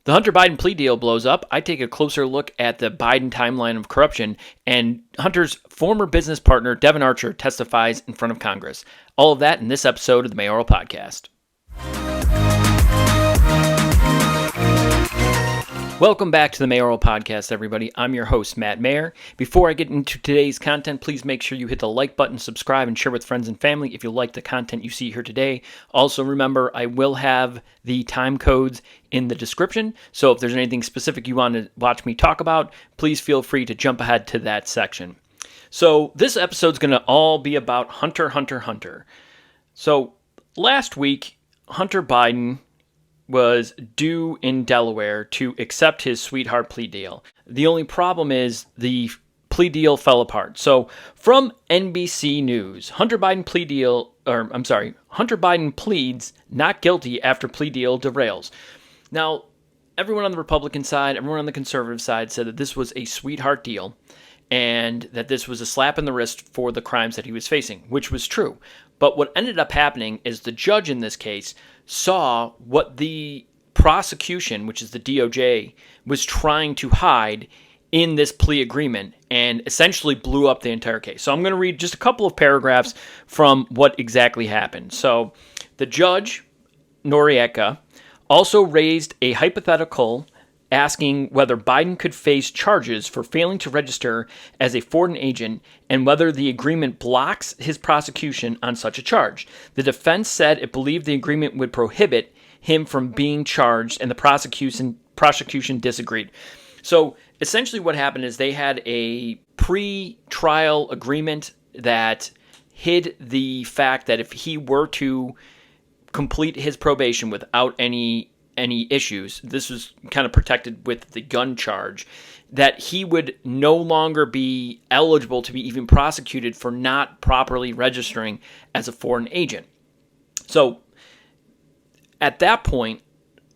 The Hunter Biden plea deal blows up. I take a closer look at the Biden timeline of corruption, and Hunter's former business partner, Devon Archer, testifies in front of Congress. All of that in this episode of the Mayoral Podcast. Welcome back to the Mayoral Podcast, everybody. I'm your host, Matt Mayer. Before I get into today's content, please make sure you hit the like button, subscribe, and share with friends and family if you like the content you see here today. Also, remember, I will have the time codes in the description, so if there's anything specific you want to watch me talk about, please feel free to jump ahead to that section. So this episode's going to all be about Hunter. So last week, Hunter Biden was due in Delaware to accept his sweetheart plea deal. The only problem is the plea deal fell apart. So from NBC News, Hunter Biden pleads not guilty after plea deal derails. Now, everyone on the Republican side, everyone on the conservative side said that this was a sweetheart deal and that this was a slap in the wrist for the crimes that he was facing, which was true. But what ended up happening is the judge in this case saw what the prosecution, which is the DOJ, was trying to hide in this plea agreement and essentially blew up the entire case. So I'm going to read just a couple of paragraphs from what exactly happened. So the judge, Noriega, also raised a hypothetical asking whether Biden could face charges for failing to register as a foreign agent and whether the agreement blocks his prosecution on such a charge. The defense said it believed the agreement would prohibit him from being charged, and the prosecution disagreed. So essentially what happened is they had a pre-trial agreement that hid the fact that if he were to complete his probation without any issues, this was kind of protected with the gun charge, that he would no longer be eligible to be even prosecuted for not properly registering as a foreign agent. So at that point,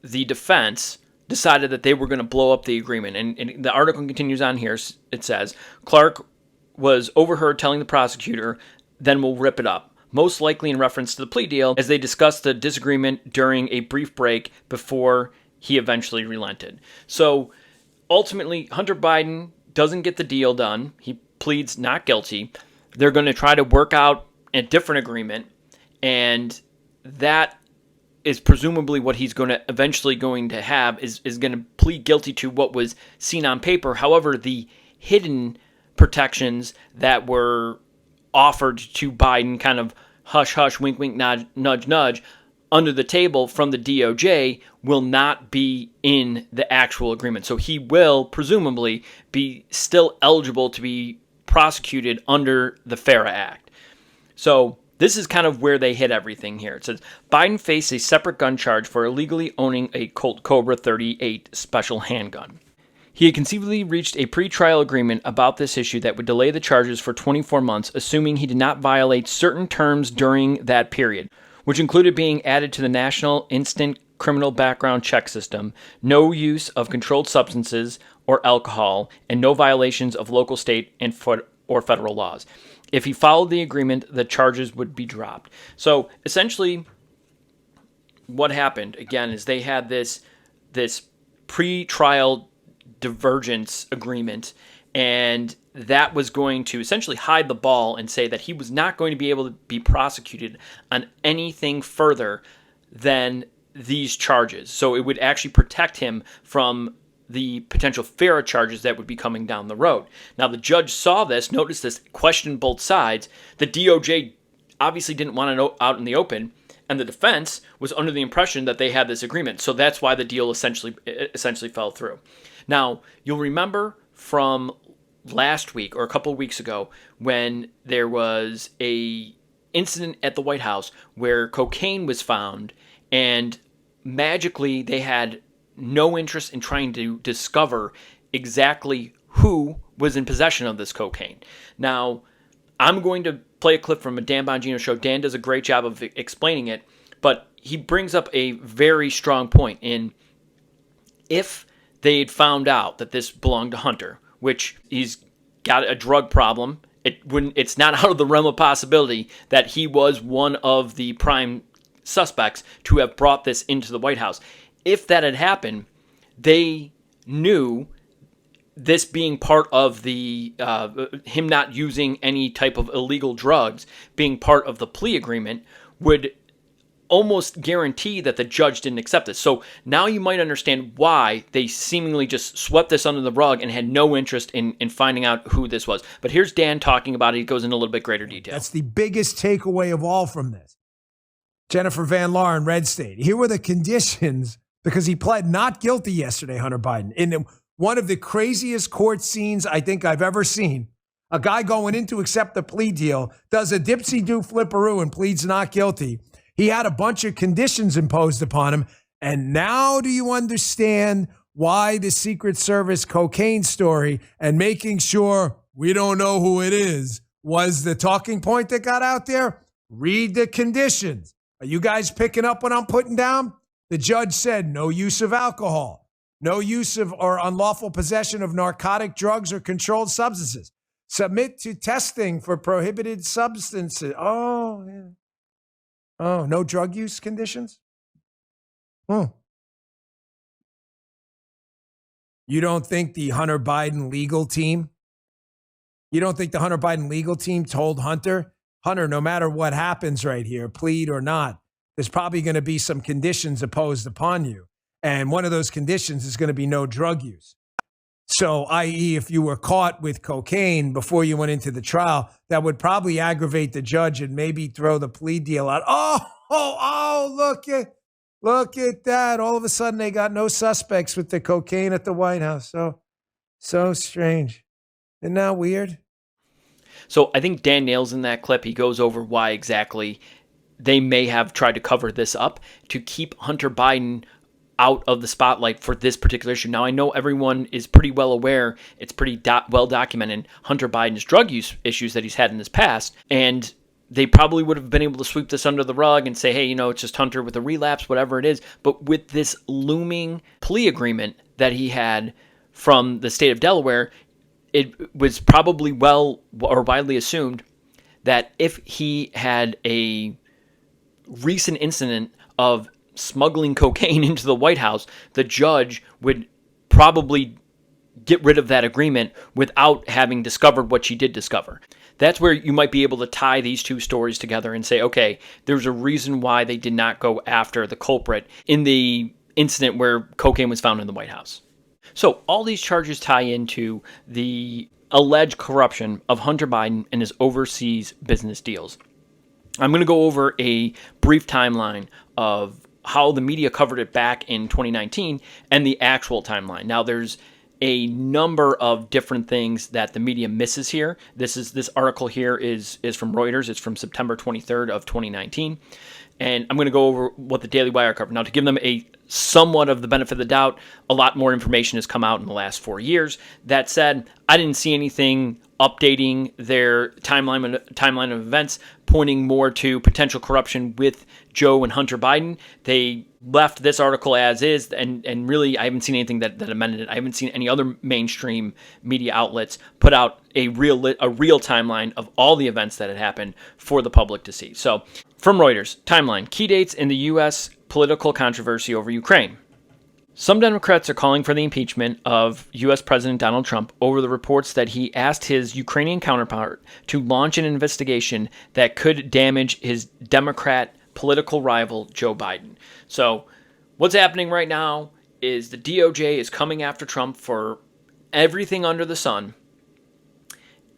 the defense decided that they were going to blow up the agreement. And the article continues on here. It says, Clark was overheard telling the prosecutor, then we'll rip it up. Most likely in reference to the plea deal, as they discussed the disagreement during a brief break before he eventually relented. So ultimately, Hunter Biden doesn't get the deal done. He pleads not guilty. They're going to try to work out a different agreement, and that is presumably what he's eventually going to have is going to plead guilty to what was seen on paper. However, the hidden protections that were offered to Biden, kind of hush, hush, wink, wink, nudge, nudge, nudge, under the table from the DOJ will not be in the actual agreement. So he will presumably be still eligible to be prosecuted under the FARA Act. So this is kind of where they hit everything here. It says, Biden faced a separate gun charge for illegally owning a Colt Cobra 38 special handgun. He had conceivably reached a pre-trial agreement about this issue that would delay the charges for 24 months, assuming he did not violate certain terms during that period, which included being added to the National Instant Criminal Background Check System, no use of controlled substances or alcohol, and no violations of local, state, and or federal laws. If he followed the agreement, the charges would be dropped. So essentially, what happened, again, is they had this pre-trial divergence agreement, and that was going to essentially hide the ball and say that he was not going to be able to be prosecuted on anything further than these charges. So it would actually protect him from the potential FARA charges that would be coming down the road. Now, the judge saw this, noticed this, questioned both sides. The DOJ obviously didn't want it out in the open, and the defense was under the impression that they had this agreement. So that's why the deal essentially fell through. Now, you'll remember from last week or a couple of weeks ago when there was a incident at the White House where cocaine was found, and magically they had no interest in trying to discover exactly who was in possession of this cocaine. Now, I'm going to play a clip from a Dan Bongino show. Dan does a great job of explaining it, but he brings up a very strong point in if they'd found out that this belonged to Hunter, which he's got a drug problem, it's not out of the realm of possibility that he was one of the prime suspects to have brought this into the White House. If that had happened, they knew this being part of the him not using any type of illegal drugs being part of the plea agreement would almost guarantee that the judge didn't accept this. So now you might understand why they seemingly just swept this under the rug and had no interest in finding out who this was. But here's Dan talking about it. He goes into a little bit greater detail. That's the biggest takeaway of all from this. Jennifer Van Laar in Red State. Here were the conditions, because he pled not guilty yesterday, Hunter Biden, in one of the craziest court scenes I think I've ever seen. A guy going in to accept the plea deal does a dipsy-do flipperoo and pleads not guilty. He had a bunch of conditions imposed upon him. And now do you understand why the Secret Service cocaine story and making sure we don't know who it is was the talking point that got out there? Read the conditions. Are you guys picking up what I'm putting down? The judge said no use of alcohol, no use of or unlawful possession of narcotic drugs or controlled substances. Submit to testing for prohibited substances. Oh, yeah. Oh, no drug use conditions? You don't think the Hunter Biden legal team told Hunter, no matter what happens right here, plead or not, there's probably going to be some conditions imposed upon you. And one of those conditions is going to be no drug use. So, i.e., if you were caught with cocaine before you went into the trial, that would probably aggravate the judge and maybe throw the plea deal out. Look at that. All of a sudden, they got no suspects with the cocaine at the White House. So strange. Isn't that weird? So I think Dan nails in that clip. He goes over why exactly they may have tried to cover this up to keep Hunter Biden out of the spotlight for this particular issue. Now, I know everyone is pretty well aware, it's pretty well documented, Hunter Biden's drug use issues that he's had in his past, and they probably would have been able to sweep this under the rug and say, hey, it's just Hunter with a relapse, whatever it is. But with this looming plea agreement that he had from the state of Delaware, it was probably well or widely assumed that if he had a recent incident of smuggling cocaine into the White House, the judge would probably get rid of that agreement without having discovered what she did discover. That's where you might be able to tie these two stories together and say, okay, there's a reason why they did not go after the culprit in the incident where cocaine was found in the White House. So all these charges tie into the alleged corruption of Hunter Biden and his overseas business deals. I'm going to go over a brief timeline of how the media covered it back in 2019 and the actual timeline. Now, there's a number of different things that the media misses here. This article here is from Reuters. It's from September 23rd of 2019. And I'm going to go over what the Daily Wire covered. Now, to give them a somewhat of the benefit of the doubt, a lot more information has come out in the last 4 years. That said, I didn't see anything updating their timeline of events, pointing more to potential corruption with Joe and Hunter Biden. They left this article as is, and really I haven't seen anything that amended it. I haven't seen any other mainstream media outlets put out a real timeline of all the events that had happened for the public to see. So, from Reuters, timeline, key dates in the U.S. political controversy over Ukraine. Some Democrats are calling for the impeachment of U.S. President Donald Trump over the reports that he asked his Ukrainian counterpart to launch an investigation that could damage his Democrat political rival, Joe Biden. So what's happening right now is the DOJ is coming after Trump for everything under the sun.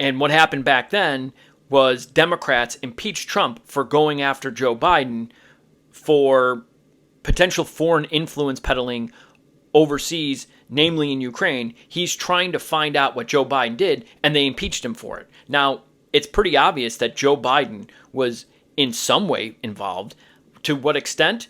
And what happened back then was Democrats impeached Trump for going after Joe Biden for potential foreign influence peddling overseas, namely in Ukraine. He's trying to find out what Joe Biden did, and they impeached him for it. Now, it's pretty obvious that Joe Biden was in some way involved. To what extent?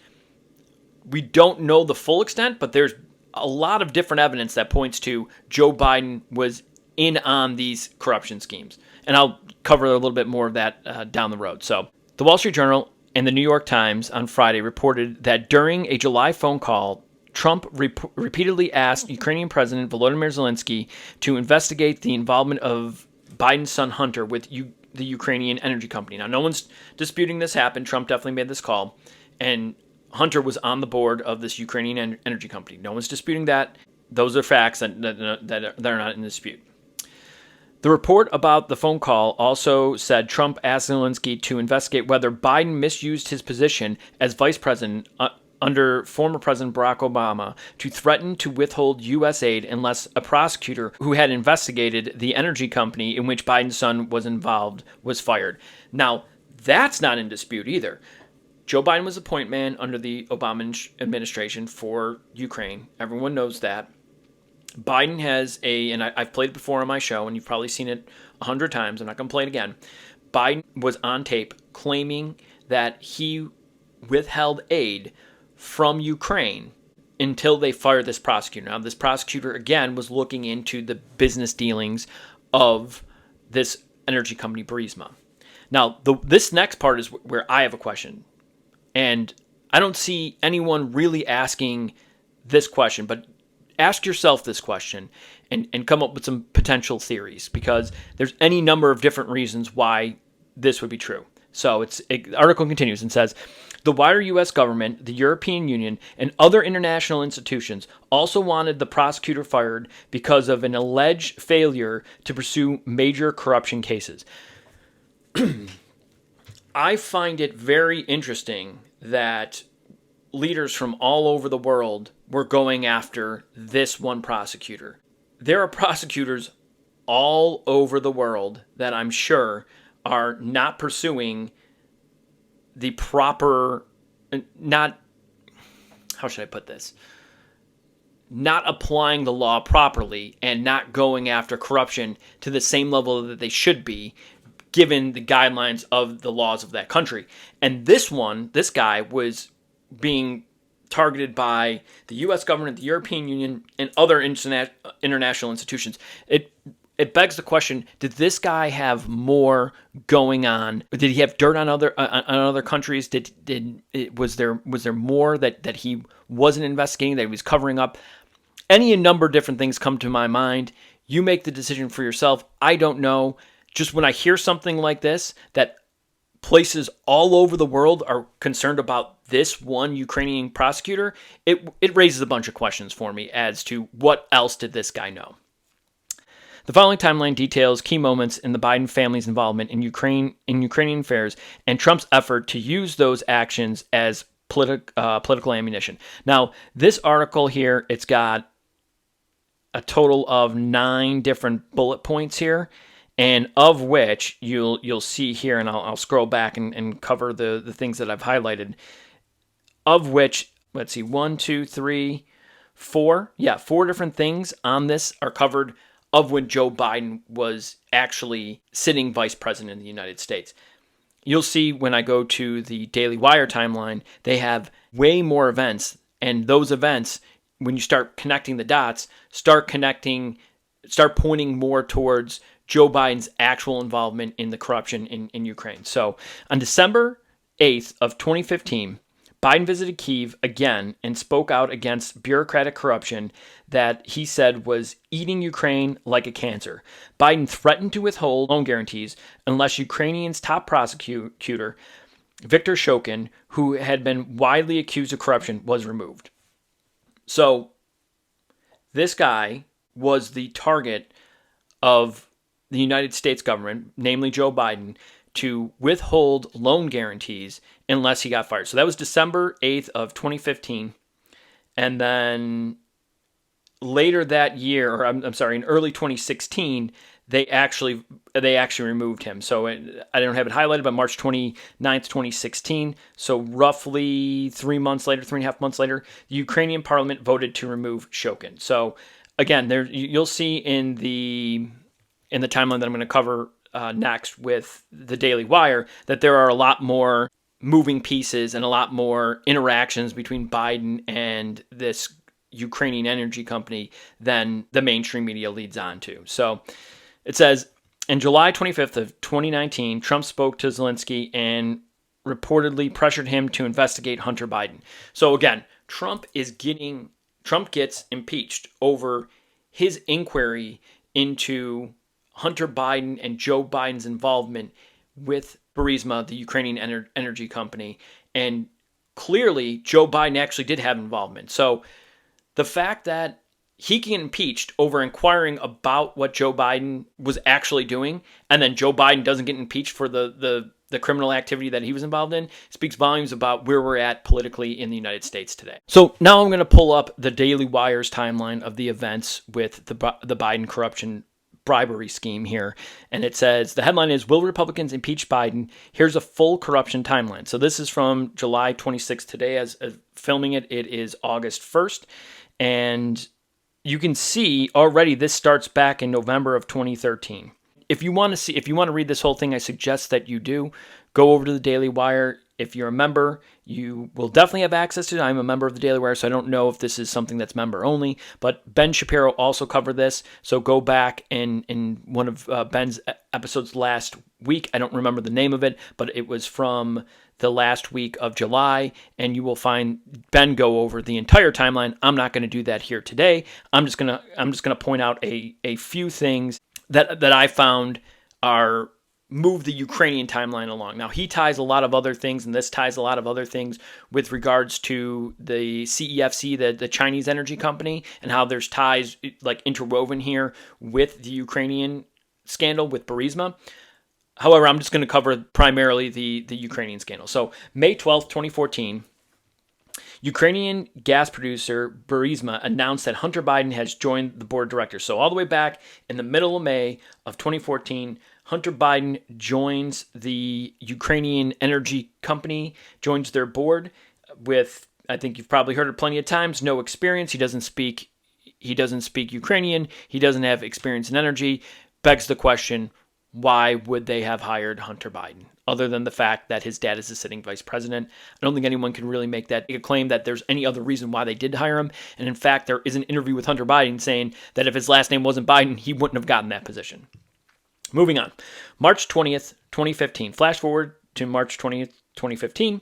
We don't know the full extent, but there's a lot of different evidence that points to Joe Biden was in on these corruption schemes. And I'll cover a little bit more of that down the road. So, the Wall Street Journal and the New York Times on Friday reported that during a July phone call, Trump repeatedly asked Ukrainian President Volodymyr Zelensky to investigate the involvement of Biden's son Hunter with the Ukrainian energy company. Now, no one's disputing this happened. Trump definitely made this call. And Hunter was on the board of this Ukrainian energy company. No one's disputing that. Those are facts that are not in dispute. The report about the phone call also said Trump asked Zelensky to investigate whether Biden misused his position as vice president under former President Barack Obama to threaten to withhold U.S. aid unless a prosecutor who had investigated the energy company in which Biden's son was involved was fired. Now, that's not in dispute either. Joe Biden was the point man under the Obama administration for Ukraine. Everyone knows that. Biden has and I've played it before on my show, and you've probably seen it 100 times. I'm not going to play it again. Biden was on tape claiming that he withheld aid from Ukraine until they fired this prosecutor. Now, this prosecutor, again, was looking into the business dealings of this energy company, Burisma. Now, this next part is where I have a question. And I don't see anyone really asking this question, but ask yourself this question and come up with some potential theories, because there's any number of different reasons why this would be true. So the article continues and says, the wider U.S. government, the European Union, and other international institutions also wanted the prosecutor fired because of an alleged failure to pursue major corruption cases. I find it very interesting that leaders from all over the world were going after this one prosecutor. There are prosecutors all over the world that I'm sure are not pursuing the proper, not applying the law properly and not going after corruption to the same level that they should be, given the guidelines of the laws of that country. And this guy was being targeted by the U.S. government, the European Union, and other international institutions. It begs the question: did this guy have more going on? Did he have dirt on other countries? Was there more that he wasn't investigating, that he was covering up? Any number of different things come to my mind. You make the decision for yourself. I don't know. Just when I hear something like this, that places all over the world are concerned about this one Ukrainian prosecutor, it raises a bunch of questions for me as to what else did this guy know. The following timeline details key moments in the Biden family's involvement in Ukrainian affairs and Trump's effort to use those actions as political ammunition. Now, this article here, it's got a total of 9 different bullet points here, and of which you'll see here, and I'll scroll back and cover the things that I've highlighted, of which, let's see, 1, 2, 3, 4. Yeah, 4 different things on this are covered of when Joe Biden was actually sitting vice president in the United States. You'll see when I go to the Daily Wire timeline, they have way more events, and those events, when you start connecting the dots, start pointing more towards Joe Biden's actual involvement in the corruption in Ukraine. So on December 8th of 2015, Biden visited Kyiv again and spoke out against bureaucratic corruption that he said was eating Ukraine like a cancer. Biden threatened to withhold loan guarantees unless Ukrainian's top prosecutor, Viktor Shokin, who had been widely accused of corruption, was removed. So this guy was the target of the United States government, namely Joe Biden, to withhold loan guarantees unless he got fired. So that was December 8th of 2015. And then later that year, or I'm sorry, in early 2016, they actually removed him. So I don't have it highlighted, but March 29th, 2016. So roughly 3.5 months later, the Ukrainian parliament voted to remove Shokin. So again, there you'll see in the timeline that I'm going to cover next with the Daily Wire that there are a lot more moving pieces and a lot more interactions between Biden and this Ukrainian energy company than the mainstream media leads on to. So it says, in July 25th of 2019, Trump spoke to Zelensky and reportedly pressured him to investigate Hunter Biden. So again, Trump gets impeached over his inquiry into Hunter Biden and Joe Biden's involvement with Burisma, the Ukrainian energy company. And clearly Joe Biden actually did have involvement. So the fact that he can get impeached over inquiring about what Joe Biden was actually doing, and then Joe Biden doesn't get impeached for the criminal activity that he was involved in, speaks volumes about where we're at politically in the United States today. So now I'm going to pull up the Daily Wire's timeline of the events with the Biden corruption bribery scheme here. And it says, the headline is, will Republicans impeach Biden? Here's a full corruption timeline. So this is from July 26th today. As filming it, it is August 1st. And you can see already this starts back in November of 2013. If you want to read this whole thing, I suggest that you do go over to the Daily Wire. If you're a member, you will definitely have access to it. I'm a member of the Daily Wire, so I don't know if this is something that's member only, but Ben Shapiro also covered this. So go back in one of Ben's episodes last week. I don't remember the name of it, but it was from the last week of July, and you will find Ben go over the entire timeline. I'm not going to do that here today. I'm just gonna point out a few things that I found are move the Ukrainian timeline along. Now, he ties a lot of other things, and this ties a lot of other things with regards to the CEFC, the Chinese energy company, and how there's ties like interwoven here with the Ukrainian scandal with Burisma. However, I'm just going to cover primarily the Ukrainian scandal. So May 12th, 2014, Ukrainian gas producer Burisma announced that Hunter Biden has joined the board of directors. So all the way back in the middle of May of 2014, Hunter Biden joins the Ukrainian energy company, joins their board with, I think you've probably heard it plenty of times, no experience. He doesn't speak Ukrainian. He doesn't have experience in energy. Begs the question, why would they have hired Hunter Biden? Other than the fact that his dad is the sitting vice president. I don't think anyone can really make that a claim that there's any other reason why they did hire him. And in fact, there is an interview with Hunter Biden saying that if his last name wasn't Biden, he wouldn't have gotten that position. Moving on. March 20th, 2015. Flash forward to March 20th, 2015,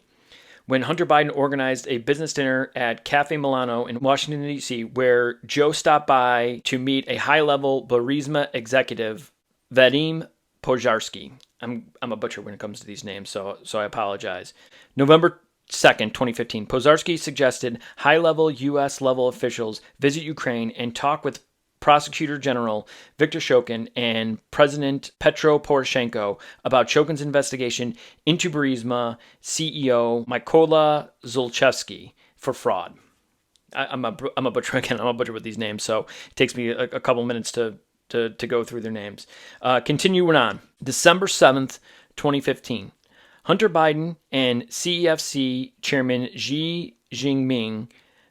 when Hunter Biden organized a business dinner at Cafe Milano in Washington, D.C., where Joe stopped by to meet a high-level Burisma executive, Vadim Pozharsky. I'm a butcher when it comes to these names, so I apologize. November 2nd, 2015, Pozharsky suggested high-level U.S.-level officials visit Ukraine and talk with Prosecutor General Viktor Shokin and President Petro Poroshenko about Shokin's investigation into Burisma CEO Mykola Zlochevsky for fraud. I'm a butcher again. I'm a butcher with these names, so it takes me a couple minutes to go through their names. Continuing on. December 7th, 2015. Hunter Biden and CEFC Chairman Xi Jinping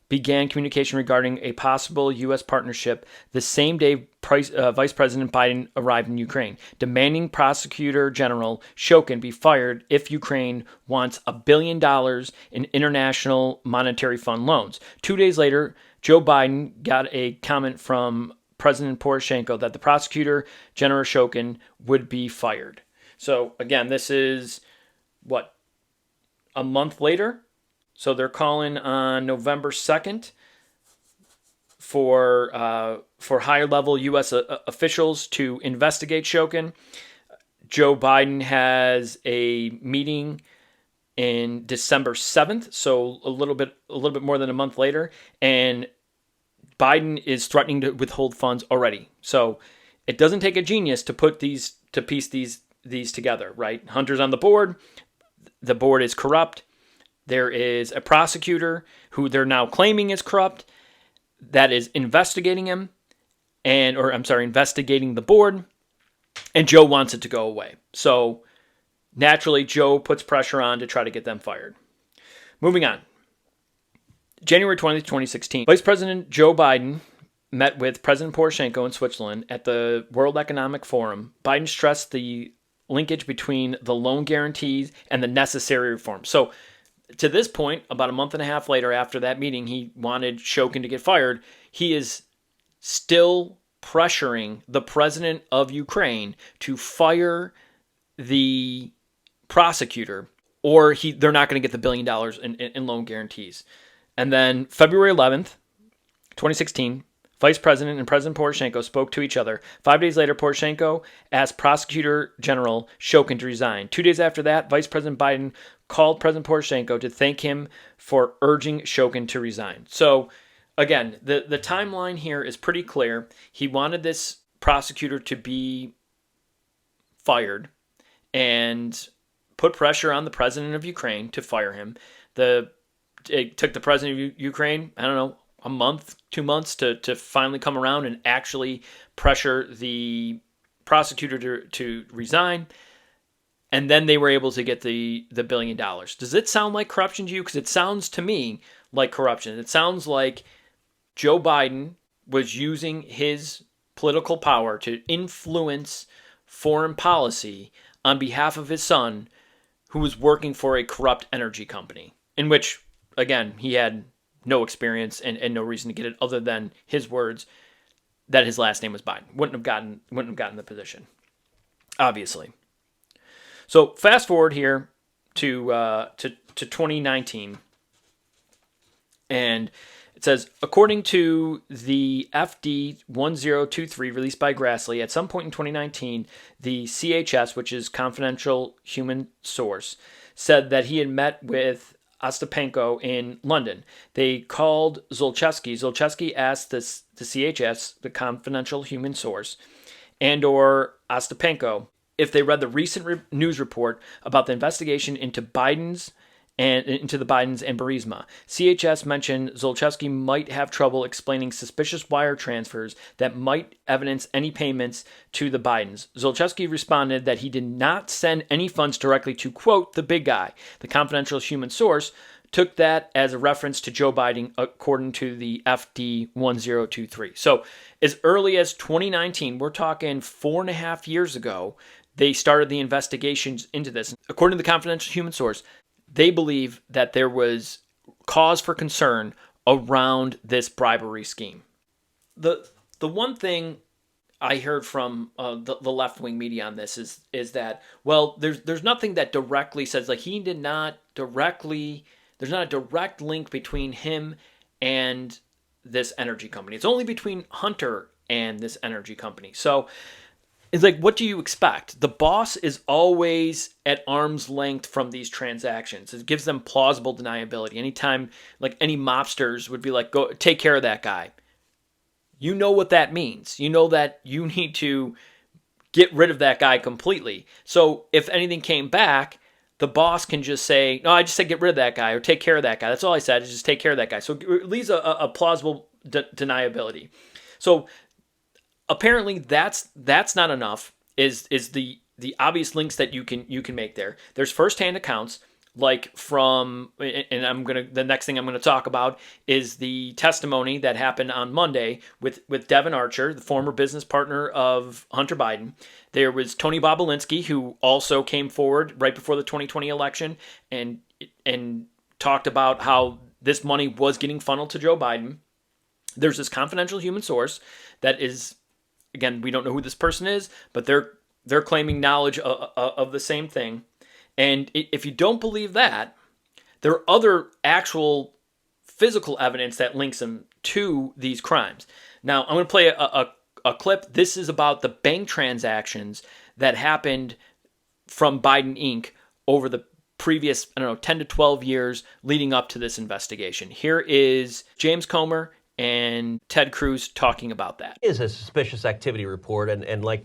began communication regarding a possible U.S. partnership the same day Vice President Biden arrived in Ukraine, demanding Prosecutor General Shokin be fired if Ukraine wants $1 billion in International Monetary Fund loans. 2 days later, Joe Biden got a comment from President Poroshenko that the Prosecutor General Shokin would be fired. So again, this is, a month later? So they're calling on November 2nd for higher-level U.S. Officials to investigate Shokin. Joe Biden has a meeting in December 7th, so a little bit more than a month later, and Biden is threatening to withhold funds already. So it doesn't take a genius to piece these together, right? Hunter's on the board. The board is corrupt. There is a prosecutor who they're now claiming is corrupt that is investigating him, investigating the board, and Joe wants it to go away. So naturally, Joe puts pressure on to try to get them fired. Moving on. January 20th, 2016, Vice President Joe Biden met with President Poroshenko in Switzerland at the World Economic Forum. Biden stressed the linkage between the loan guarantees and the necessary reforms. So to this point, about a month and a half later after that meeting, he wanted Shokin to get fired. He is still pressuring the president of Ukraine to fire the prosecutor, or they're not going to get the $1 billion in loan guarantees. And then February 11th, 2016, Vice President and President Poroshenko spoke to each other. 5 days later, Poroshenko asked Prosecutor General Shokin to resign. 2 days after that, Vice President Biden called President Poroshenko to thank him for urging Shokin to resign. So, again, the timeline here is pretty clear. He wanted this prosecutor to be fired and put pressure on the president of Ukraine to fire him. It took the president of Ukraine, I don't know, a month, 2 months to finally come around and actually pressure the prosecutor to resign. And then they were able to get the $1 billion. Does it sound like corruption to you? Because it sounds to me like corruption. It sounds like Joe Biden was using his political power to influence foreign policy on behalf of his son, who was working for a corrupt energy company, in which, again, he had no experience and no reason to get it other than his words that his last name was Biden. Wouldn't have gotten the position, obviously. So fast forward here to 2019, and it says, according to the FD 1023 released by Grassley, at some point in 2019, the CHS, which is Confidential Human Source, said that he had met with Ostapenko in London. They called Zlochevsky. Zlochevsky asked the CHS, the Confidential Human Source, and/or Ostapenko if they read the recent news report about the investigation into the Bidens and Burisma. CHS mentioned Zlochevsky might have trouble explaining suspicious wire transfers that might evidence any payments to the Bidens. Zlochevsky responded that he did not send any funds directly to, quote, the big guy. The confidential human source took that as a reference to Joe Biden, according to the FD 1023. So as early as 2019, we're talking 4.5 years ago, they started the investigations into this. According to the confidential human source, they believe that there was cause for concern around this bribery scheme. The one thing I heard from the left-wing media on this is that, well, there's nothing that directly says, like, he did not directly, there's not a direct link between him and this energy company. It's only between Hunter and this energy company. So it's like, what do you expect? The boss is always at arm's length from these transactions. It gives them plausible deniability. Anytime, like, any mobsters would be like, go take care of that guy. You know what that means. You know that you need to get rid of that guy completely. So if anything came back, the boss can just say, no, I just said get rid of that guy or take care of that guy. That's all I said, is just take care of that guy. So it leaves a plausible deniability. So apparently that's not enough, is the obvious links that you can make there. There's firsthand accounts, like from, and the next thing I'm gonna talk about is the testimony that happened on Monday with Devon Archer, the former business partner of Hunter Biden. There was Tony Bobolinsky, who also came forward right before the 2020 election and talked about how this money was getting funneled to Joe Biden. There's this confidential human source that is, again, we don't know who this person is, but they're claiming knowledge of the same thing. And if you don't believe that, there are other actual physical evidence that links them to these crimes. Now, I'm going to play a clip. This is about the bank transactions that happened from Biden Inc. over the previous, 10 to 12 years leading up to this investigation. Here is James Comer and Ted Cruz talking about that. It is a suspicious activity report, and like,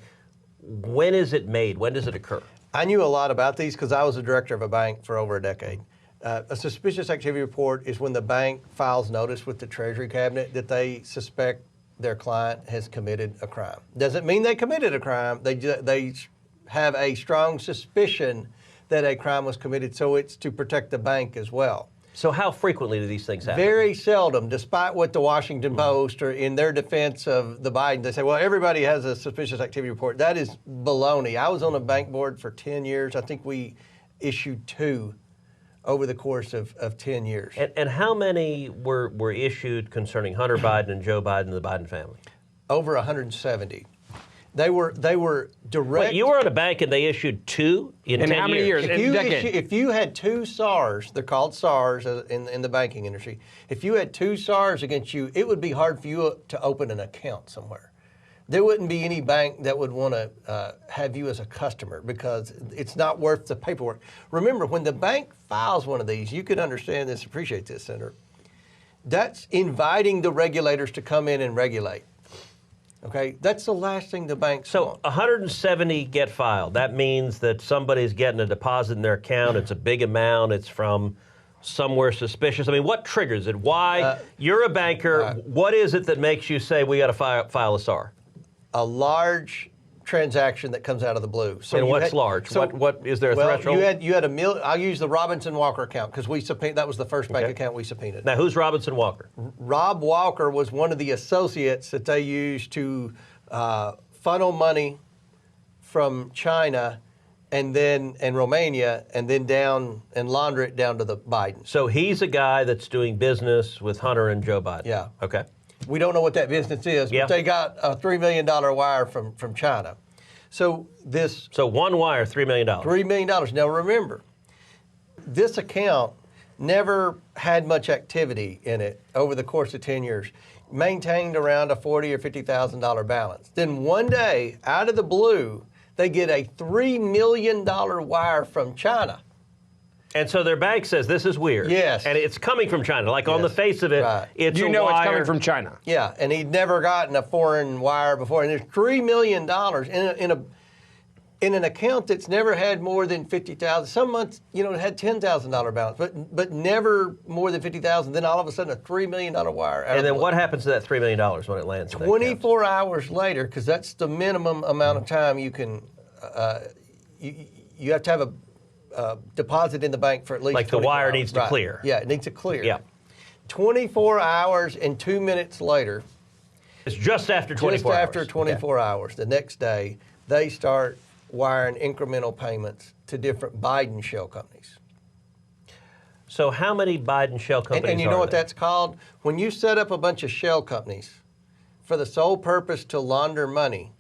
when is it made? When does it occur? I knew a lot about these because I was a director of a bank for over a decade. A suspicious activity report is when the bank files notice with the Treasury Cabinet that they suspect their client has committed a crime. Doesn't mean they committed a crime. They have a strong suspicion that a crime was committed, so it's to protect the bank as well. So how frequently do these things happen? Very seldom, despite what the Washington Post, or in their defense of the Biden, they say, well, everybody has a suspicious activity report. That is baloney. I was on a bank board for 10 years. I think we issued 2 over the course of 10 years. And how many were issued concerning Hunter Biden and Joe Biden and the Biden family? Over 170. They were direct. Wait, you were at a bank and they issued 2 in 10 how many years? If you had 2 SARs, they're called SARs in the banking industry. If you had 2 SARs against you, it would be hard for you to open an account somewhere. There wouldn't be any bank that would want to have you as a customer because it's not worth the paperwork. Remember, when the bank files one of these, you can understand this, appreciate this, Senator. That's inviting the regulators to come in and regulate. Okay, that's the last thing the banks want. 170 get filed. That means that somebody's getting a deposit in their account. It's a big amount. It's from somewhere suspicious. I mean, what triggers it? Why? You're a banker. What is it that makes you say we got to file a SAR? A large transaction that comes out of the blue. So and what's large? So, what is there a threshold? You had $1 million. I'll use the Robinson Walker account because we subpoenaed. That was the first bank account we subpoenaed. Now, who's Robinson Walker? Rob Walker was one of the associates that they used to funnel money from China and Romania and then down and launder it down to the Biden. So he's a guy that's doing business with Hunter and Joe Biden. Yeah. Okay. We don't know what that business is, but they got a $3 million wire from China. So one wire, $3 million. $3 million. Now remember, this account never had much activity in it over the course of 10 years. Maintained around a $40,000 or $50,000 balance. Then one day, out of the blue, they get a $3 million wire from China. And so their bank says this is weird. Yes. And it's coming from China. Like on the face of it, it's you a know wire. it's coming from China. Yeah, and he'd never gotten a foreign wire before. And there's $3 million in an account that's never had more than $50,000. Some months, it had $10,000 balance, but never more than $50,000. Then all of a sudden, a $3 million wire. And then what happens to that $3 million when it lands? 24 hours later, because that's the minimum amount of time you can. You have to have a deposit in the bank for at least. Like the wire needs to clear. Yeah, it needs to clear. Yeah. 24 hours and 2 minutes later. It's just after 24 hours. Just after 24 hours. The next day, they start wiring incremental payments to different Biden shell companies. So how many Biden shell companies And you know what there? that's called? When you set up a bunch of shell companies for the sole purpose to launder money,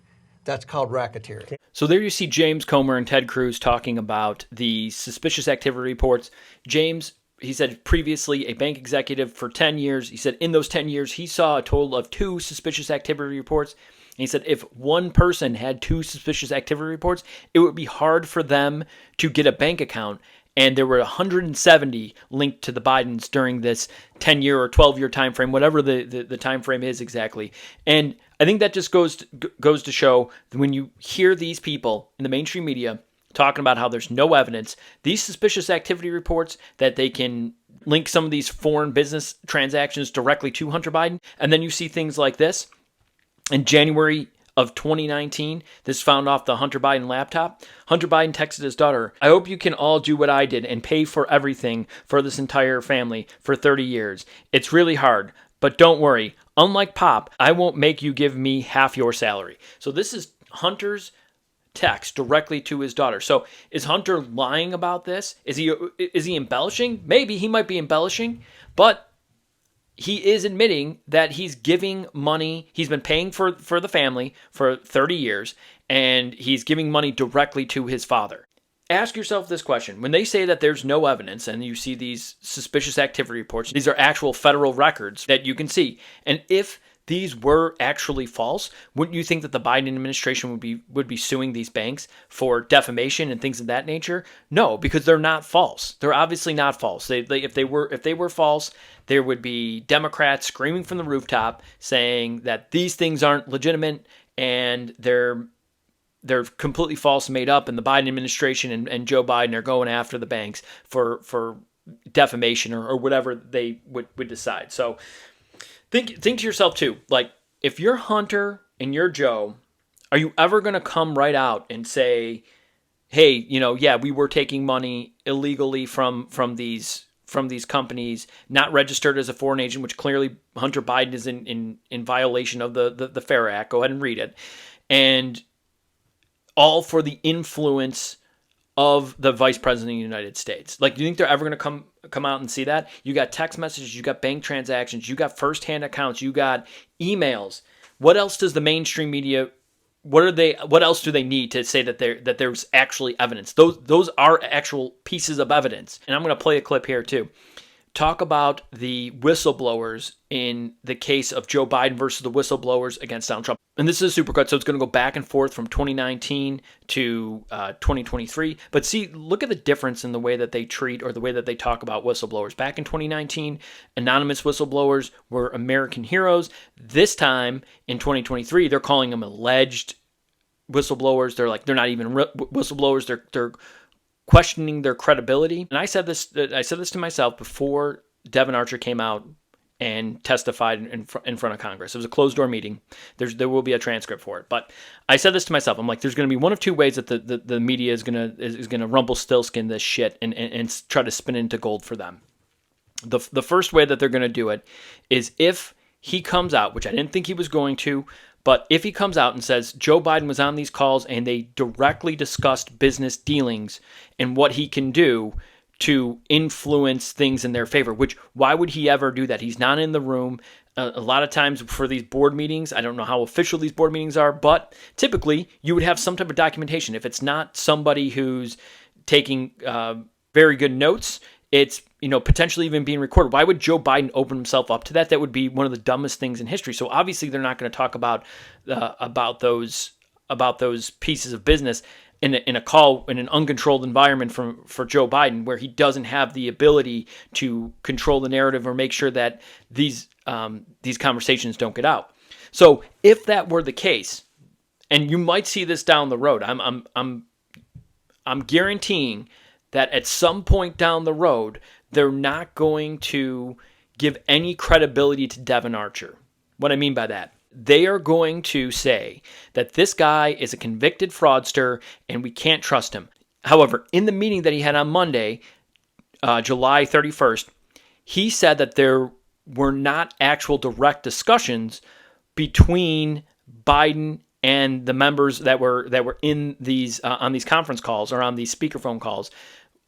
that's called racketeering. So there you see James Comer and Ted Cruz talking about the suspicious activity reports. James, he said previously a bank executive for 10 years. He said in those 10 years, he saw a total of 2 suspicious activity reports. And he said if one person had 2 suspicious activity reports, it would be hard for them to get a bank account. And there were 170 linked to the Bidens during this 10-year or 12-year time frame, whatever the time frame is exactly. And I think that just goes to show that when you hear these people in the mainstream media talking about how there's no evidence, these suspicious activity reports that they can link some of these foreign business transactions directly to Hunter Biden, and then you see things like this. In January of 2019, this found off the Hunter Biden laptop. Hunter Biden texted his daughter, "I hope you can all do what I did and pay for everything for this entire family for 30 years. It's really hard, but don't worry. Unlike Pop, I won't make you give me half your salary." So this is Hunter's text directly to his daughter. So is Hunter lying about this? Is he embellishing? Maybe he might be embellishing, but he is admitting that he's giving money. He's been paying for the family for 30 years, and he's giving money directly to his father. Ask yourself this question. When they say that there's no evidence and you see these suspicious activity reports, these are actual federal records that you can see. And if these were actually false, wouldn't you think that the Biden administration would be suing these banks for defamation and things of that nature? No, because they're not false. They're obviously not false. If they were false, there would be Democrats screaming from the rooftop saying that these things aren't legitimate and they're completely false and made up, and the Biden administration and Joe Biden are going after the banks for defamation or whatever they would decide. So think to yourself too, like if you're Hunter and you're Joe, are you ever going to come right out and say, hey, we were taking money illegally from these companies, not registered as a foreign agent, which clearly Hunter Biden is in violation of the FAIR Act. Go ahead and read it. And all for the influence of the vice president of the United States. Like, do you think they're ever going to come out and see that? You got text messages, you got bank transactions, you got firsthand accounts, you got emails. What else does the mainstream media What else do they need to say that there's actually evidence? Those are actual pieces of evidence. And I'm going to play a clip here too. Talk about the whistleblowers in the case of Joe Biden versus the whistleblowers against Donald Trump. And this is a supercut, so it's going to go back and forth from 2019 to 2023. But see, look at the difference in the way that they treat or the way that they talk about whistleblowers. Back in 2019, anonymous whistleblowers were American heroes. This time in 2023, they're calling them alleged whistleblowers. They're not even whistleblowers. They're questioning their credibility. And I said this to myself before Devon Archer came out and testified in front of Congress. It was a closed door meeting. There will be a transcript for it. But I said this to myself. I'm like, there's going to be one of two ways that the media is gonna Rumpelstiltskin this shit and try to spin it into gold for them. The first way that they're going to do it is if he comes out, which I didn't think he was going to, but if he comes out and says Joe Biden was on these calls and they directly discussed business dealings and what he can do to influence things in their favor, which why would he ever do that? He's not in the room. A lot of times for these board meetings, I don't know how official these board meetings are, but typically you would have some type of documentation. If it's not somebody who's taking very good notes, it's potentially even being recorded. Why would Joe Biden open himself up to that? That would be one of the dumbest things in history. So obviously they're not going to talk about those pieces of business in a call in an uncontrolled environment for Joe Biden, where he doesn't have the ability to control the narrative or make sure that these conversations don't get out. So if that were the case, and you might see this down the road, I'm guaranteeing that at some point down the road, they're not going to give any credibility to Devon Archer. What I mean by that, they are going to say that this guy is a convicted fraudster and we can't trust him. However, in the meeting that he had on Monday, July 31st, he said that there were not actual direct discussions between Biden and the members that were in these on these conference calls or on these speakerphone calls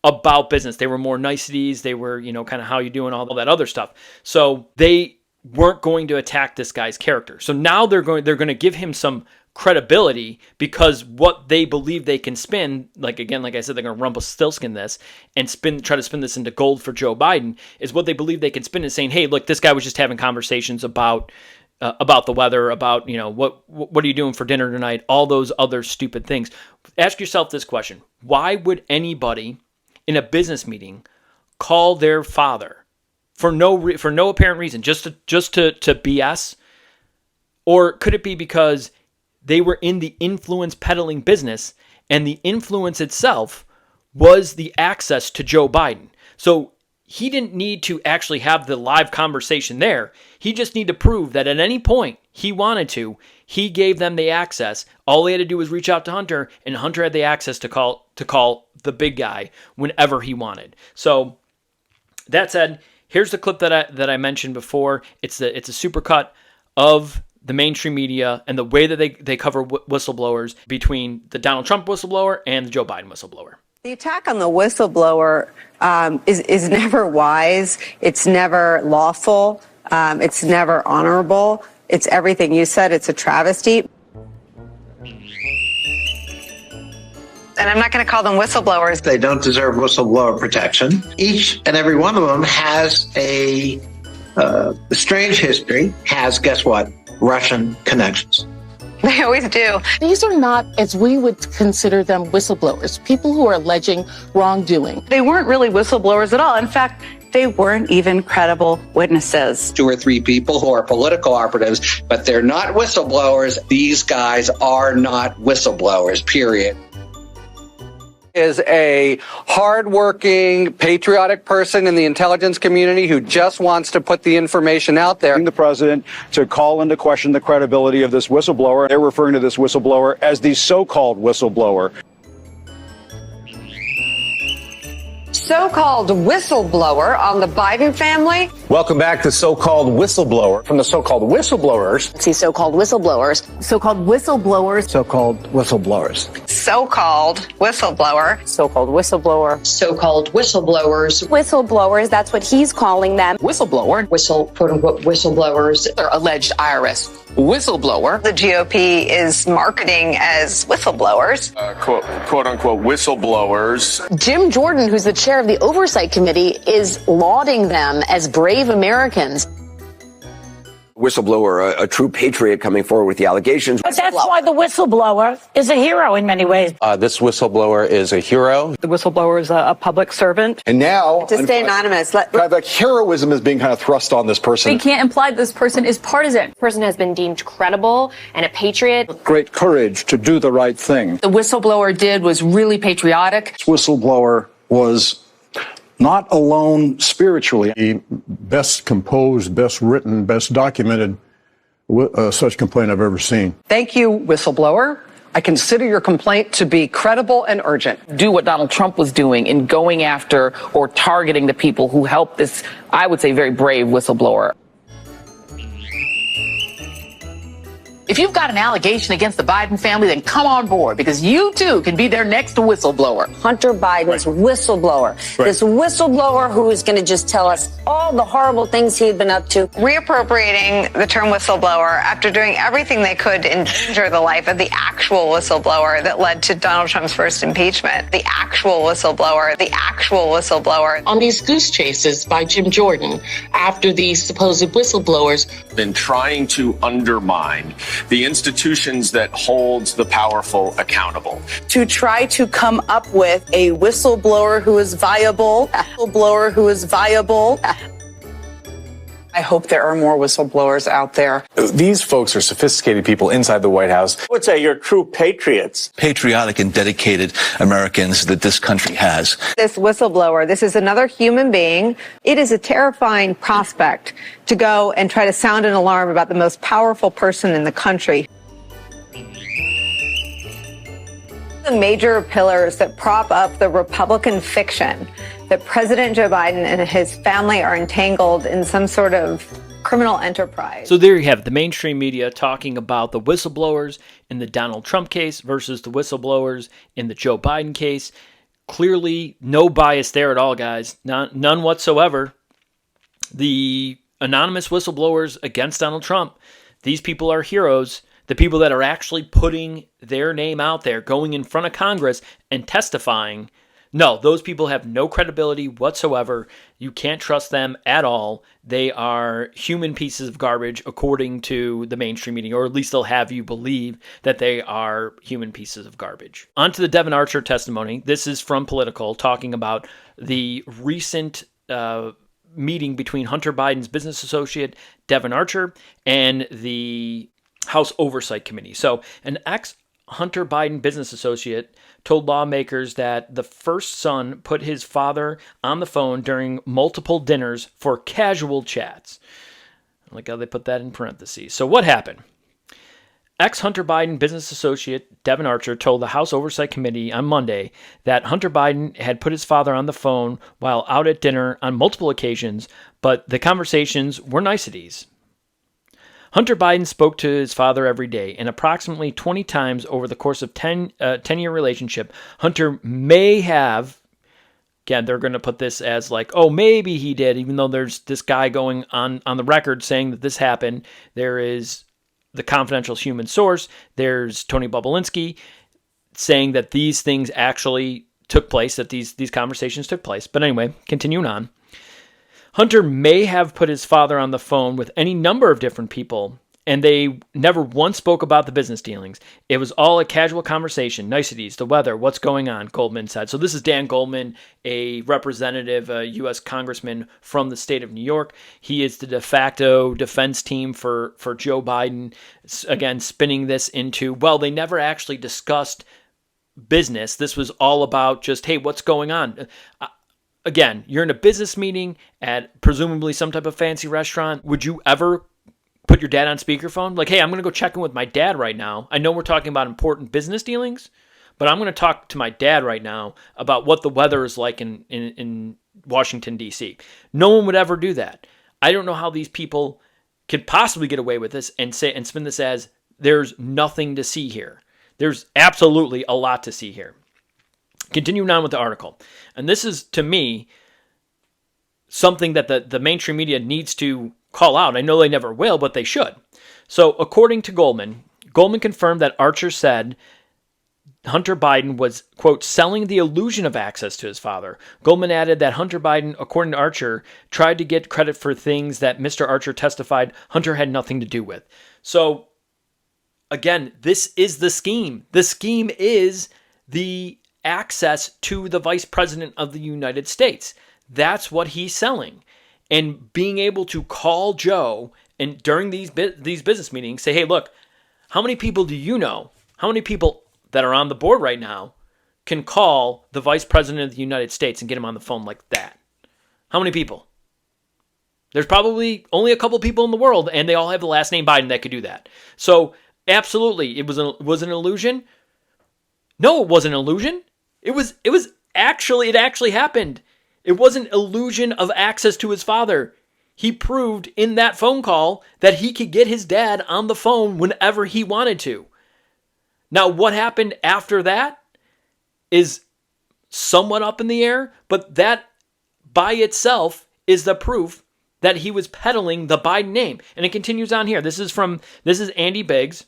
about business. They were more niceties. They were, kind of how you doing, all that other stuff. So they weren't going to attack this guy's character. So now they're going to give him some credibility because what they believe they can spin, like I said, they're going to Rumpelstiltskin this and try to spin this into gold for Joe Biden, is what they believe they can spin is saying, hey, look, this guy was just having conversations about the weather, about, what are you doing for dinner tonight? All those other stupid things. Ask yourself this question. Why would anybody in a business meeting call their father for no apparent reason, just to BS? Or could it be because they were in the influence peddling business and the influence itself was the access to Joe Biden? So he didn't need to actually have the live conversation there. He just needed to prove that at any point he wanted to, he gave them the access. All they had to do was reach out to Hunter, and Hunter had the access to call the big guy whenever he wanted. So that said, here's the clip that I mentioned before. It's a supercut of the mainstream media and the way that they cover whistleblowers between the Donald Trump whistleblower and the Joe Biden whistleblower. The attack on the whistleblower is never wise. It's never lawful. It's never honorable. It's everything you said. It's a travesty. And I'm not going to call them whistleblowers. They don't deserve whistleblower protection. Each and every one of them has a strange history, has, guess what, Russian connections. They always do. These are not, as we would consider them, whistleblowers, people who are alleging wrongdoing. They weren't really whistleblowers at all. In fact, they weren't even credible witnesses. 2 or 3 people who are political operatives, but they're not whistleblowers. These guys are not whistleblowers, period. Is a hardworking, patriotic person in the intelligence community who just wants to put the information out there. The president to call into question the credibility of this whistleblower. They're referring to this whistleblower as the so-called whistleblower. So-called whistleblower on the Biden family. Welcome back to so-called whistleblower. From the so-called whistleblowers. See, so-called whistleblowers. So-called whistleblowers. So-called whistleblowers. so-called whistleblower. So-called whistleblower. So-called whistleblowers. Whistleblowers, that's what he's calling them. Whistleblower. Quote-unquote whistleblowers. They're alleged IRS whistleblower. The GOP is marketing as whistleblowers. Quote-unquote whistleblowers. Jim Jordan, who's the chair of the Oversight Committee, is lauding them as brave Americans. Whistleblower, a true patriot coming forward with the allegations. But that's why the whistleblower is a hero in many ways. This whistleblower is a hero. The whistleblower is a public servant. And now, To stay anonymous. kind of like heroism is being kind of thrust on this person. We can't imply this person is partisan. The person has been deemed credible and a patriot. Great courage to do the right thing. The whistleblower did was really patriotic. This whistleblower was not alone spiritually. The best composed, best written, best documented such complaint I've ever seen. Thank you, whistleblower. I consider your complaint to be credible and urgent. Do what Donald Trump was doing in going after or targeting the people who helped this, I would say, very brave whistleblower. If you've got an allegation against the Biden family, then come on board, because you too can be their next whistleblower. Hunter Biden's whistleblower. This whistleblower who is going to just tell us all the horrible things he had been up to. Reappropriating the term whistleblower after doing everything they could to endanger the life of the actual whistleblower that led to Donald Trump's first impeachment. The actual whistleblower, the actual whistleblower. On these goose chases by Jim Jordan after these supposed whistleblowers. Been trying to undermine the institutions that holds the powerful accountable. To try to come up with a whistleblower who is viable, I hope there are more whistleblowers out there. These folks are sophisticated people inside the White House. I would say you're true patriots. Patriotic and dedicated Americans that this country has. This whistleblower, this is another human being. It is a terrifying prospect to go and try to sound an alarm about the most powerful person in the country. The major pillars that prop up the Republican fiction that President Joe Biden and his family are entangled in some sort of criminal enterprise. So there you have it, the mainstream media talking about the whistleblowers in the Donald Trump case versus the whistleblowers in the Joe Biden case. Clearly, no bias there at all, guys. None whatsoever. The anonymous whistleblowers against Donald Trump, these people are heroes. The people that are actually putting their name out there, going in front of Congress and testifying, no, those people have no credibility whatsoever. You can't trust them at all. They are human pieces of garbage, according to the mainstream media, or at least they'll have you believe that they are human pieces of garbage. On to the Devon Archer testimony. This is from Political, talking about the recent meeting between Hunter Biden's business associate, Devon Archer, and the House Oversight Committee. So an ex-Hunter Biden business associate told lawmakers that the first son put his father on the phone during multiple dinners for casual chats. I like how they put that in parentheses. So what happened? Ex-Hunter Biden business associate Devon Archer told the House Oversight Committee on Monday that Hunter Biden had put his father on the phone while out at dinner on multiple occasions, but the conversations were niceties. Hunter Biden spoke to his father every day, and approximately 20 times over the course of 10-year relationship, Hunter may have, again, they're going to put this as like, oh, maybe he did, even though there's this guy going on the record saying that this happened. There is the confidential human source. There's Tony Bobulinski saying that these things actually took place, that these conversations took place. But anyway, continuing on. Hunter may have put his father on the phone with any number of different people, and they never once spoke about the business dealings. It was all a casual conversation, niceties, the weather, what's going on, Goldman said. So this is Dan Goldman, a representative, a U.S. congressman from the state of New York. He is the de facto defense team for Joe Biden, again, spinning this into, well, they never actually discussed business. This was all about just, hey, what's going on? Again, you're in a business meeting at presumably some type of fancy restaurant. Would you ever put your dad on speakerphone? Like, hey, I'm going to go check in with my dad right now. I know we're talking about important business dealings, but I'm going to talk to my dad right now about what the weather is like in Washington, D.C. No one would ever do that. I don't know how these people could possibly get away with this and spin this as there's nothing to see here. There's absolutely a lot to see here. Continuing on with the article. And this is, to me, something that the mainstream media needs to call out. I know they never will, but they should. So according to Goldman confirmed that Archer said Hunter Biden was, quote, selling the illusion of access to his father. Goldman added that Hunter Biden, according to Archer, tried to get credit for things that Mr. Archer testified Hunter had nothing to do with. So, again, this is the scheme. The scheme is the access to the vice president of the United States. That's what he's selling. And being able to call Joe and during these business meetings say, hey, look, how many people do you know? How many people that are on the board right now can call the vice president of the United States and get him on the phone like that? How many people? There's probably only a couple people in the world, and they all have the last name Biden that could do that. So absolutely, it was an illusion. No, it wasn't an illusion. It actually happened. It wasn't illusion of access to his father. He proved in that phone call that he could get his dad on the phone whenever he wanted to. Now, what happened after that is somewhat up in the air, but that by itself is the proof that he was peddling the Biden name. And it continues on here. This is Andy Biggs,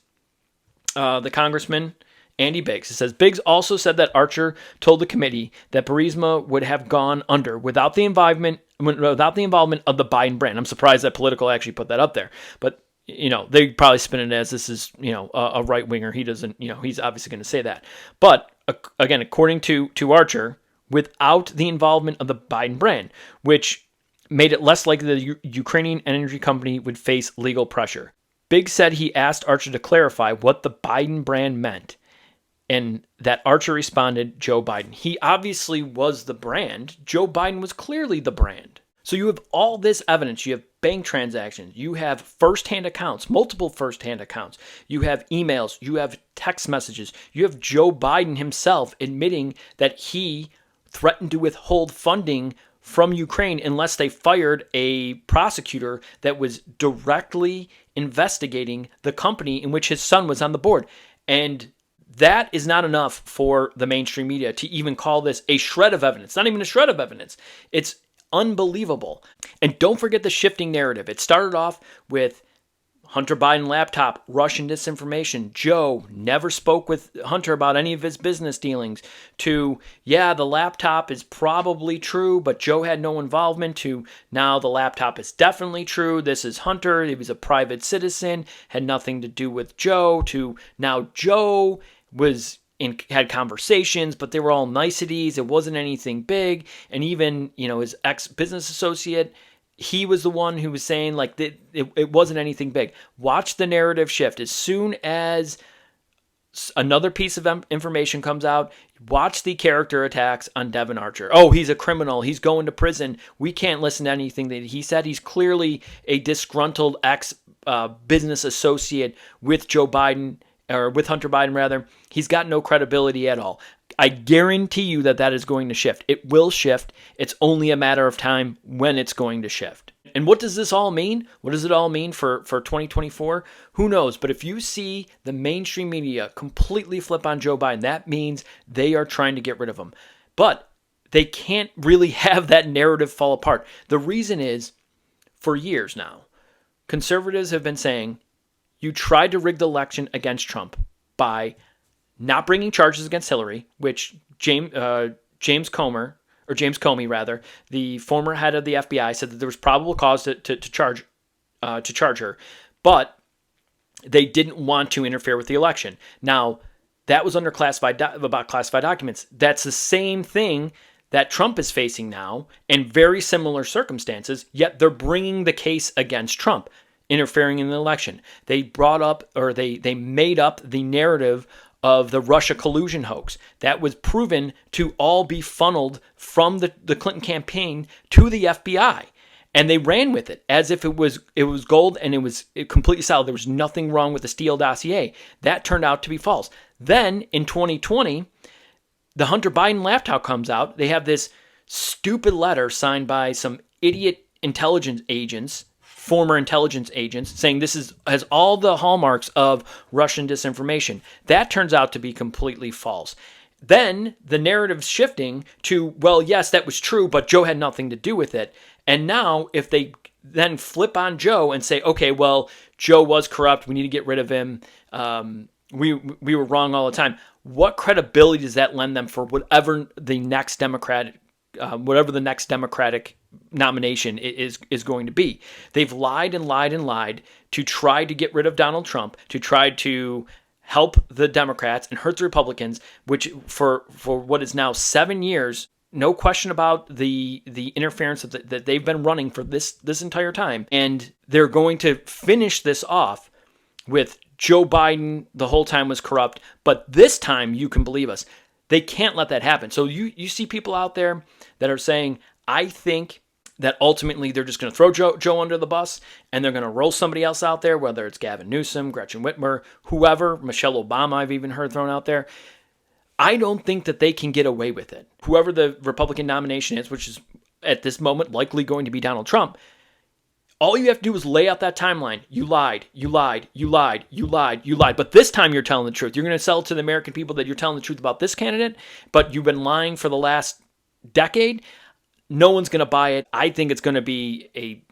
the congressman, Andy Biggs. It says, Biggs also said that Archer told the committee that Burisma would have gone under without the involvement of the Biden brand. I'm surprised that Politico actually put that up there. But, they probably spin it as this is, a right-winger. He doesn't, he's obviously going to say that. But, again, according to Archer, without the involvement of the Biden brand, which made it less likely the Ukrainian energy company would face legal pressure. Biggs said he asked Archer to clarify what the Biden brand meant, and that Archer responded, Joe Biden. He obviously was the brand. Joe Biden was clearly the brand. So you have all this evidence. You have bank transactions. You have firsthand accounts, multiple firsthand accounts. You have emails. You have text messages. You have Joe Biden himself admitting that he threatened to withhold funding from Ukraine unless they fired a prosecutor that was directly investigating the company in which his son was on the board. And that is not enough for the mainstream media to even call this a shred of evidence. Not even a shred of evidence. It's unbelievable. And don't forget the shifting narrative. It started off with Hunter Biden laptop, Russian disinformation. Joe never spoke with Hunter about any of his business dealings. To, the laptop is probably true, but Joe had no involvement. To, now the laptop is definitely true. This is Hunter. He was a private citizen, had nothing to do with Joe. To, now Joe had conversations, but they were all niceties. It wasn't anything big. And even, his ex-business associate, he was the one who was saying it wasn't anything big. Watch the narrative shift. As soon as another piece of information comes out, watch the character attacks on Devon Archer. Oh, he's a criminal. He's going to prison. We can't listen to anything that he said. He's clearly a disgruntled ex-business associate with Joe Biden, or with Hunter Biden, rather. He's got no credibility at all. I guarantee you that is going to shift. It will shift. It's only a matter of time when it's going to shift. And what does this all mean? What does it all mean for 2024? Who knows? But if you see the mainstream media completely flip on Joe Biden, that means they are trying to get rid of him. But they can't really have that narrative fall apart. The reason is, for years now, conservatives have been saying, you tried to rig the election against Trump by not bringing charges against Hillary, which James Comey, the former head of the FBI, said that there was probable cause to charge her, but they didn't want to interfere with the election. Now, that was under classified documents. That's the same thing that Trump is facing now in very similar circumstances, yet they're bringing the case against Trump, interfering in the election. They brought up, or they made up the narrative of the Russia collusion hoax that was proven to all be funneled from the Clinton campaign to the FBI. And they ran with it as if it was gold and it was completely solid. There was nothing wrong with the Steele dossier. That turned out to be false. Then in 2020, the Hunter Biden laptop comes out. They have this stupid letter signed by some idiot intelligence agents former intelligence agents, saying this has all the hallmarks of Russian disinformation. That turns out to be completely false. Then the narrative's shifting to, well, yes, that was true, but Joe had nothing to do with it. And now if they then flip on Joe and say, okay, well, Joe was corrupt, we need to get rid of him, we were wrong all the time, what credibility does that lend them for whatever the next Democratic nomination is going to be? They've lied and lied and lied to try to get rid of Donald Trump, to try to help the Democrats and hurt the Republicans, which for what is now 7 years, no question about the interference that they've been running for this entire time. And they're going to finish this off with Joe Biden the whole time was corrupt, but this time you can believe us. They can't let that happen. So you see people out there that are saying, I think that ultimately they're just going to throw Joe under the bus and they're going to roll somebody else out there, whether it's Gavin Newsom, Gretchen Whitmer, whoever, Michelle Obama I've even heard thrown out there. I don't think that they can get away with it. Whoever the Republican nomination is, which is at this moment likely going to be Donald Trump, all you have to do is lay out that timeline. You lied, you lied, you lied, you lied, you lied. But this time you're telling the truth. You're going to sell to the American people that you're telling the truth about this candidate, but you've been lying for the last decade. No one's going to buy it. I think it's going to be a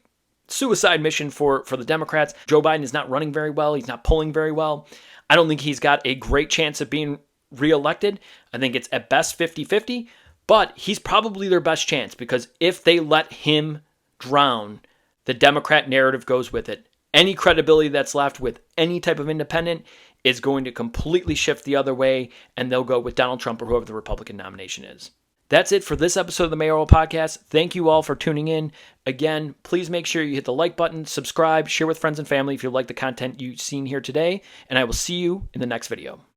suicide mission for the Democrats. Joe Biden is not running very well. He's not polling very well. I don't think he's got a great chance of being reelected. I think it's at best 50-50, but he's probably their best chance because if they let him drown, the Democrat narrative goes with it. Any credibility that's left with any type of independent is going to completely shift the other way, and they'll go with Donald Trump or whoever the Republican nomination is. That's it for this episode of the Mayoral Podcast. Thank you all for tuning in. Again, please make sure you hit the like button, subscribe, share with friends and family if you like the content you've seen here today, and I will see you in the next video.